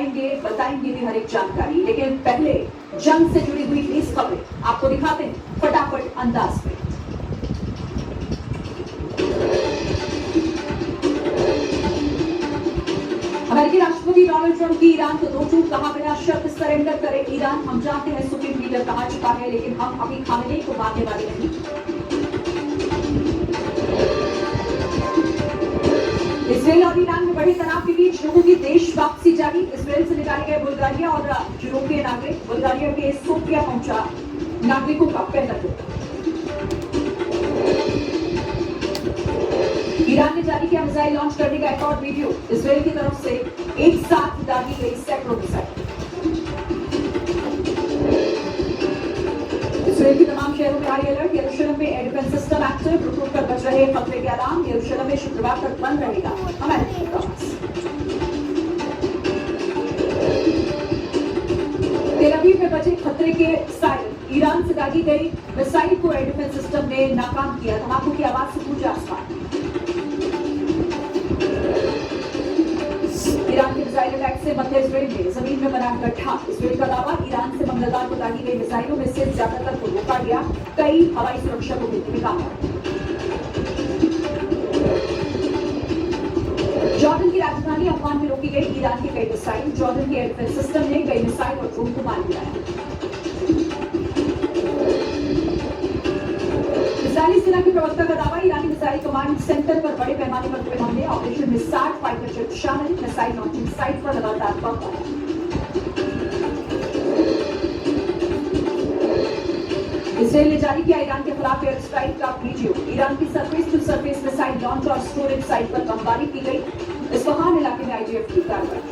दिखाएंगे, बताएंगे भी हर एक जानकारी। लेकिन पहले जंग से जुड़ी हुई 20 खबरें आपको दिखाते हैं फटाफट अंदाज में। अमेरिकी राष्ट्रपति डोनाल्ड ट्रंप की ईरान को दो टूक कहा, बिना शर्त सरेंडर करे ईरान। हम जानते हैं सुप्रीम लीडर कहा चुका है, लेकिन हम अभी खामेनेई को मानने वाले नहीं। इसराइल और ईरान में बढ़े तनाव के बीच लोगों की देश वापसी जारी। इसराइल से निकाले गए बुल्गारिया और यूरोपीय नागरिक। बुल्गारिया के सोफिया पहुंचा नागरिकों का पहला टुकड़ा। ईरान ने जारी किया मिसाइल लॉन्च करने का एक और वीडियो। इसराइल की तरफ से एक साथ दागी गई सैकड़ों मिसाइल। इसराइल के तमाम शहरों में हाई अलर्ट। यरूशलेम में एयर डिफेंस सिस्टम एक्टिव, रुक कर बज रहे खतरे के अलार्म। यरूशलेम में शुक्रवार तक बंद रहेगा अमेरिकी प्रवास। तेल अवीव में बजे खतरे के साइरन। ईरान से दागी गई मिसाइल को एयर डिफेंस सिस्टम ने नाकाम किया। धमाकों की आवाज से गूंजा आसमान। ईरान के मिसाइल अटैक से मध्य इसराइल में जमीन में बना गड्ढा। इसराइल का दावा, ईरान से मंगलवार को दागी गई मिसाइलों में से ज्यादातर को रोका गया। कई हवाई सुरक्षा को भी निकाला। जॉर्डन की राजधानी अफगान में रोकी गई ईरान की कई मिसाइल। जॉर्डन के एयर डिफेंस सिस्टम ने कई मिसाइल और ड्रोन को मार गिराया। इजरायली सेना के प्रवक्ता का दावा, ईरानी मिसाइल कमांड सेंटर पर बड़े पैमाने पर हुए हमले। ऑपरेशन में 60 फाइटर जेट शामिल। मिसाइल लॉन्चिंग साइट पर लगातार बमबारी। इसराइल ने जारी किया ईरान के खिलाफ एयर स्ट्राइक का वीडियो। ईरान की surface to surface missile launch और स्टोरेज साइट पर बमबारी की गई। इस्फहान इलाके में आईडीएफ की कार्रवाई।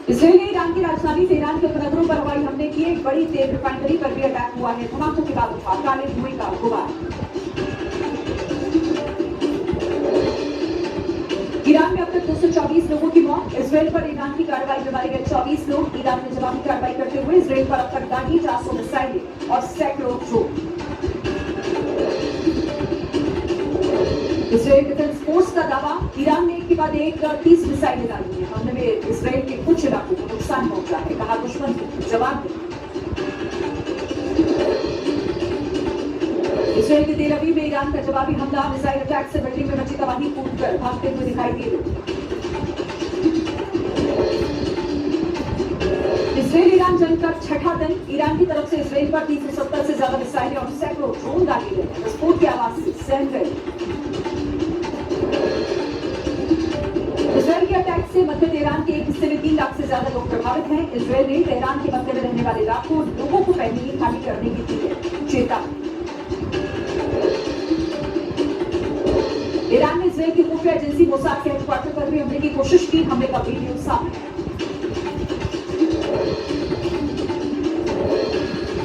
इसराइल ने ईरान की राजधानी तेहरान के उपनगरों पर हवाई हमले किए। एक बड़ी तेल रिफाइनरी पर भी अटैक हुआ है। धमाकों के बाद उठा काले धुएं का गुबार। ईरान में अब तक 224 लोगों की मौत। इसराइल पर ईरान की कार्रवाई में मारे गए 24 लोग। ईरान ने जवाबी कार्रवाई करते हुए इसराइल पर अब तक दागी 400 मिसाइलें और सैकड़ों ड्रोन। इसराइल डिफेंस फोर्स का दावा, ईरान ने एक के बाद एक 30 मिसाइलें डाली हैं। हमले में इसराइल के कुछ इलाकों को नुकसान पहुंचा है। कहा, दुश्मन को जवाब दे। इसराइल के तेल अवीव में ईरान का जवाबी हमला। मिसाइल अटैक से बिल्डिंग में मची तबाही, कूदकर भागते हुए दिखाई दिए लोग। इसराइल ईरान जंग का छठा दिन। ईरान की तरफ से इसराइल पर 370 से ज्यादा मिसाइलें और सैकड़ों ड्रोन डाले गए। विस्फोट की आवाज से सहम गए। इसराइल के अटैक से मध्य तेहरान के एक हिस्से में 3 लाख से ज्यादा लोग प्रभावित हैं। इसराइल ने तेहरान के मध्य में रहने वाले लाखों लोगों को पहले ही खाली करने की दी है चेतावनी। ईरान ने इसराइल की खुफिया एजेंसी मोसाद के हेडक्वार्टर पर भी हमले की कोशिश की। हमले का वीडियो सामने है।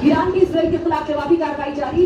ईरान की इसराइल के खिलाफ जवाबी कार्रवाई जारी।